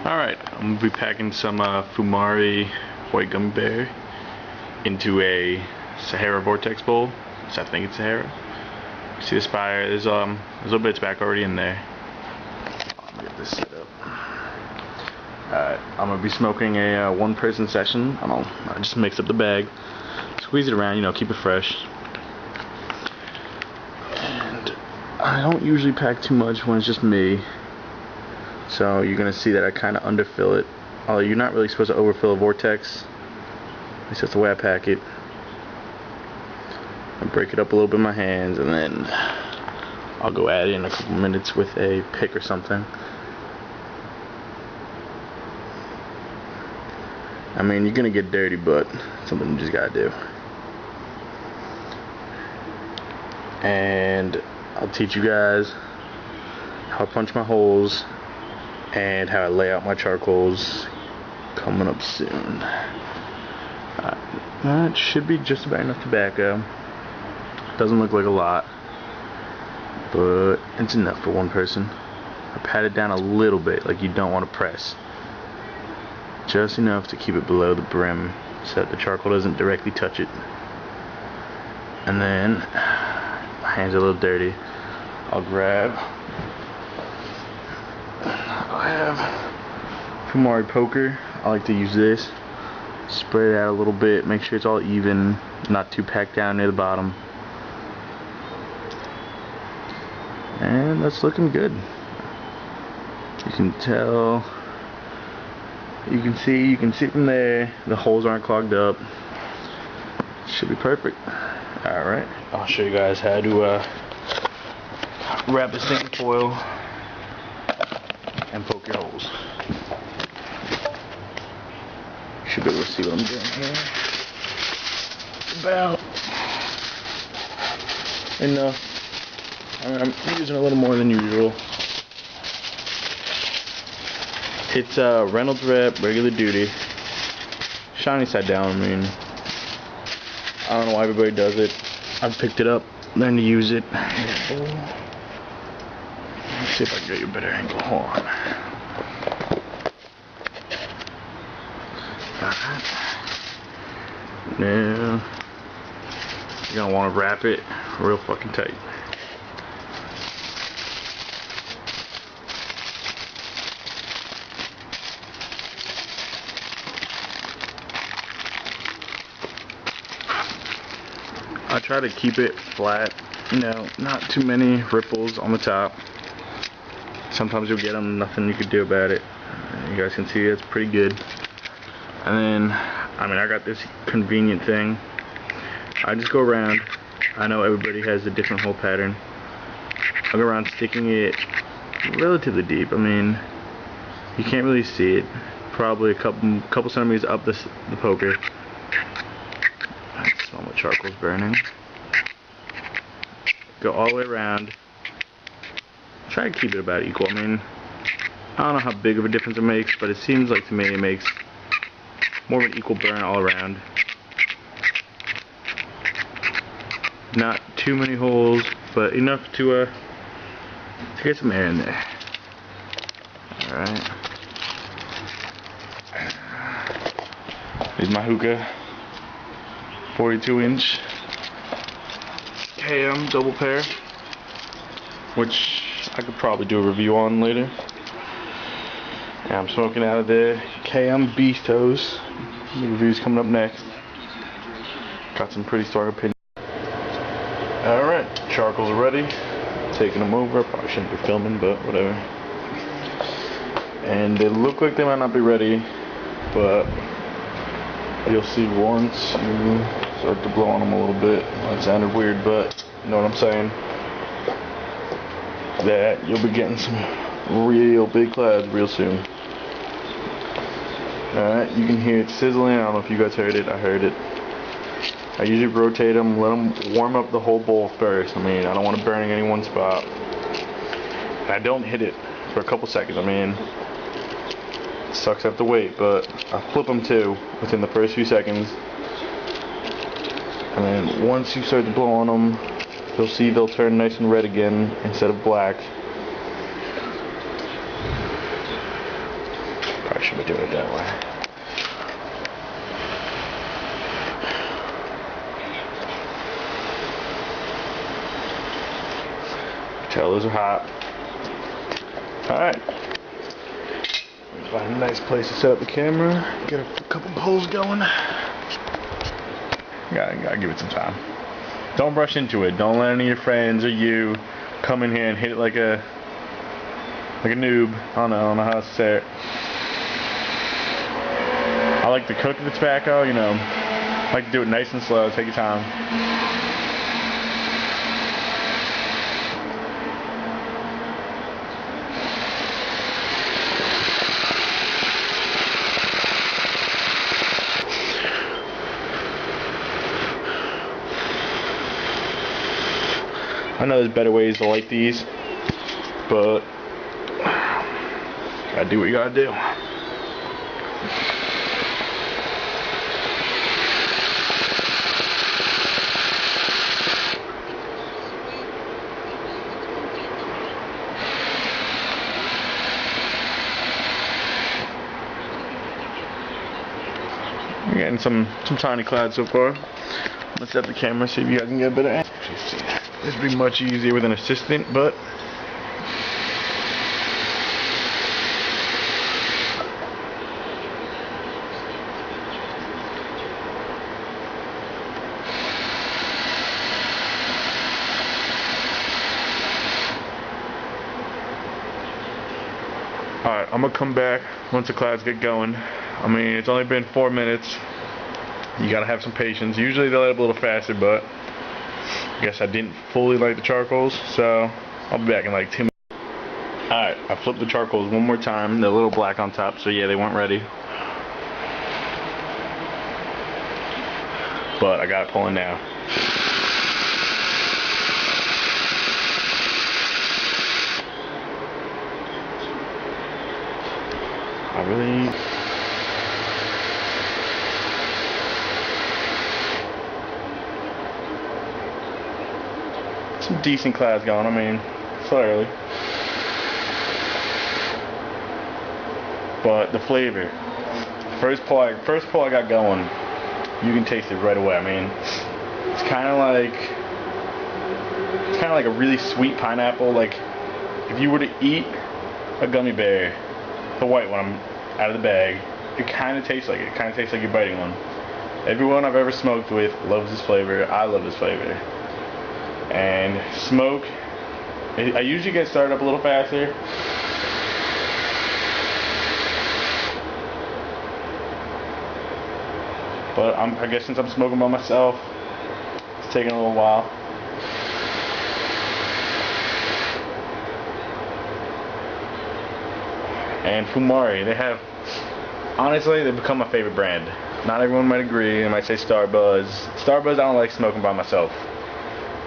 Alright, I'm going to be packing some Fumari white Gummi Bear into a Sahara vortex bowl. So I think it's Sahara. See the spire, there's a little bit of tobacco already in there. Let me get this set up. Alright, I'm going to be smoking a one-person session. I just mix up the bag, squeeze it around, keep it fresh. And I don't usually pack too much when it's just me. So you're going to see that I kind of underfill it. Although you're not really supposed to overfill a vortex. At least that's the way I pack it. I break it up a little bit in my hands, and then I'll go at it in a couple minutes with a pick or something. I mean, you're going to get dirty, but something you just got to do. And I'll teach you guys how I punch my holes and how I lay out my charcoals coming up soon. That should be just about enough tobacco. Doesn't look like a lot, but it's enough for one person. I pat it down a little bit, like you don't want to press. Just enough to keep it below the brim so that the charcoal doesn't directly touch it. And then, my hands are a little dirty. I'll have Fumari poker. I like to use this. Spread it out a little bit, make sure it's all even, not too packed down near the bottom. And that's looking good. You can tell, you can see from there, the holes aren't clogged up. Should be perfect. Alright, I'll show you guys how to wrap this thing in foil and poke your holes. Should be able to see what I'm doing here. About enough. I'm using a little more than usual. It's Reynolds Wrap, regular duty. Shiny side down, I don't know why everybody does it. I've picked it up, learned to use it. Let's see if I can get you a better angle. Hold on. Alright. Now, you're gonna want to wrap it real fucking tight. I try to keep it flat, not too many ripples on the top. Sometimes you'll get them, nothing you can do about it. You guys can see it's pretty good. And then, I got this convenient thing. I just go around. I know everybody has a different hole pattern. I go around sticking it relatively deep. You can't really see it. Probably a couple centimeters up the poker. I can smell my charcoal's burning. Go all the way around. Try to keep it about equal. I don't know how big of a difference it makes, but it seems like to me it makes more of an equal burn all around. Not too many holes, but enough to get some air in there. Alright. Here's my hookah. 42-inch KM double pair, which I could probably do a review on later. Yeah, I'm smoking out of the KM Beast Hose. The review's coming up next. Got some pretty strong opinions. Alright, charcoals are ready. Taking them over. Probably shouldn't be filming, but whatever. And they look like they might not be ready, but you'll see once you start to blow on them a little bit. That sounded weird, but you know what I'm saying. That you'll be getting some real big clouds real soon. Alright, you can hear it sizzling. I don't know if you guys heard it. I heard it. I usually rotate them, let them warm up the whole bowl first. I don't want to burn in any one spot. And I don't hit it for a couple seconds. It sucks I have to wait, but I flip them too within the first few seconds. And then once you start to blow on them, you'll see they'll turn nice and red again instead of black. should be doing it that way. Tell those are hot. Alright. Find a nice place to set up the camera. Get a couple poles going. Gotta give it some time. Don't rush into it. Don't let any of your friends or you come in here and hit it like a noob. I don't know how to say it. I like to cook the tobacco, you know. I like to do it nice and slow. Take your time. I know there's better ways to light these, but gotta do what you gotta do. We're getting some tiny clouds so far. Let's set up the camera, see if you guys can get a better angle. This would be much easier with an assistant, but alright, I'm gonna come back once the clouds get going. I mean, it's only been 4 minutes. You gotta have some patience. Usually they light up a little faster, but I guess I didn't fully light the charcoals, so I'll be back in like 2 minutes. Alright, I flipped the charcoals one more time. They're a little black on top, so yeah, they weren't ready. But I got it pulling now. I really... some decent clouds going, I mean, it's early. But the flavor, first pull I got going, you can taste it right away. I mean, it's kind of like a really sweet pineapple. Like if you were to eat a Gummi Bear, the white one out of the bag, it kind of tastes like it. It kind of tastes like you're biting one. Everyone I've ever smoked with loves this flavor. I love this flavor. And smoke, I usually get started up a little faster. But I guess since I'm smoking by myself, it's taking a little while. And Fumari, honestly, they've become my favorite brand. Not everyone might agree, they might say Starbuzz. Starbuzz I don't like smoking by myself.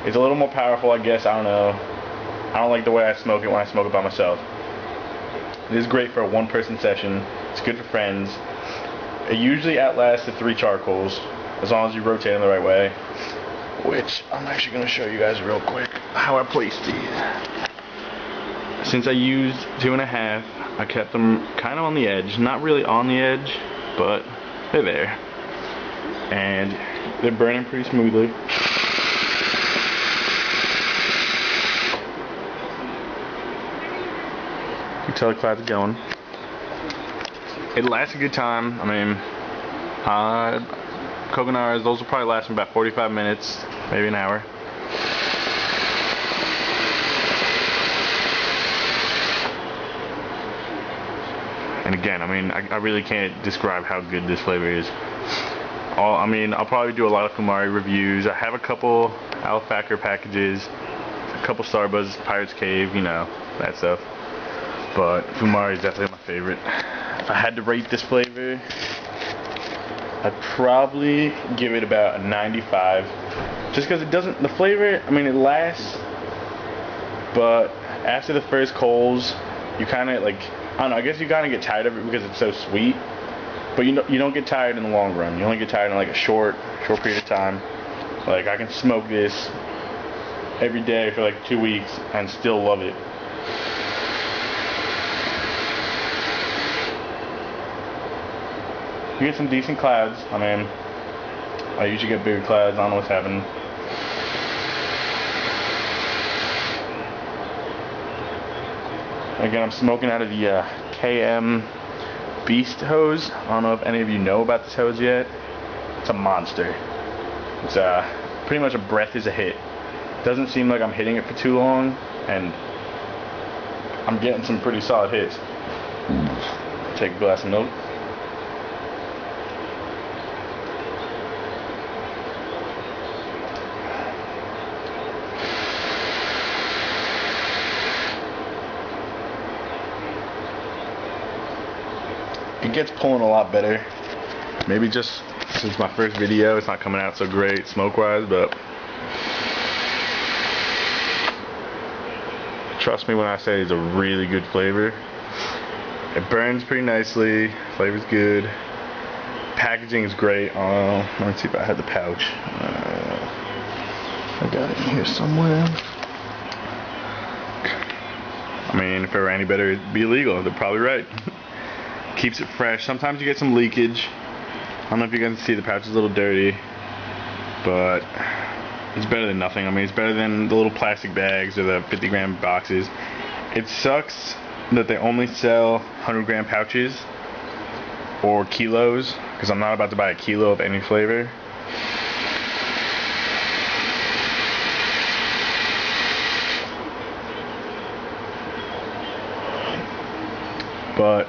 It's a little more powerful, I guess, I don't know. I don't like the way I smoke it when I smoke it by myself. It is great for a one-person session. It's good for friends. It usually outlasts the 3 charcoals, as long as you rotate them the right way. Which, I'm actually going to show you guys real quick how I place these. Since I used 2.5, I kept them kind of on the edge. Not really on the edge, but they're there. And they're burning pretty smoothly. You can tell the clouds are going. It lasts a good time. I mean, coconaras, those will probably last about 45 minutes, maybe an hour. And again, I mean, I really can't describe how good this flavor is. I'll probably do a lot of Fumari reviews. I have a couple Alpaca packages, a couple Starbuzz, Pirate's Cave, you know, that stuff. But Fumari is definitely my favorite. If I had to rate this flavor, I'd probably give it about a 95. Just because the flavor, I mean, it lasts, but after the first coals, you kind of like, I don't know, I guess you kind of get tired of it because it's so sweet. But you don't get tired in the long run. You only get tired in like a short period of time. Like I can smoke this every day for like 2 weeks and still love it. You get some decent clouds. I mean, I usually get bigger clouds. I don't know what's happening. Again, I'm smoking out of the KM Beast hose. I don't know if any of you know about this hose yet. It's a monster. It's pretty much a breath is a hit. Doesn't seem like I'm hitting it for too long, and I'm getting some pretty solid hits. Take a glass of milk. It gets pulling a lot better. Maybe just since my first video, it's not coming out so great smoke-wise, but trust me when I say it's a really good flavor. It burns pretty nicely, flavor's good, packaging is great. Let me see if I had the pouch. I got it in here somewhere. I mean, if it were any better, it'd be illegal. They're probably right. Keeps it fresh. Sometimes you get some leakage. I don't know if you guys can see, the pouch is a little dirty, but it's better than nothing. I mean, it's better than the little plastic bags or the 50-gram boxes. It sucks that they only sell 100-gram pouches or kilos, because I'm not about to buy a kilo of any flavor. But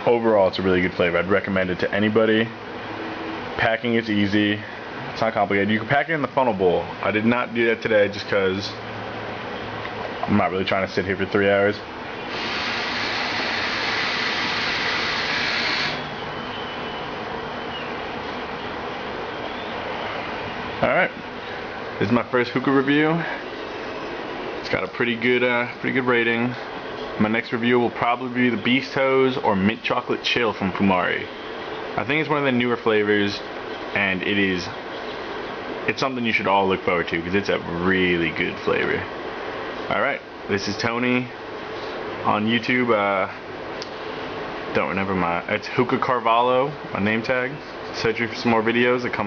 overall, it's a really good flavor. I'd recommend it to anybody. Packing is easy. It's not complicated. You can pack it in the funnel bowl. I did not do that today just because I'm not really trying to sit here for 3 hours. Alright. This is my first hookah review. It's got a pretty good rating. My next review will probably be the Beast Hose or Mint Chocolate Chill from Fumari. I think it's one of the newer flavors, and it's something you should all look forward to because it's a really good flavor. Alright, this is Tony on YouTube. Don't remember it's Hookah Carvalho, my name tag. Searching for some more videos that come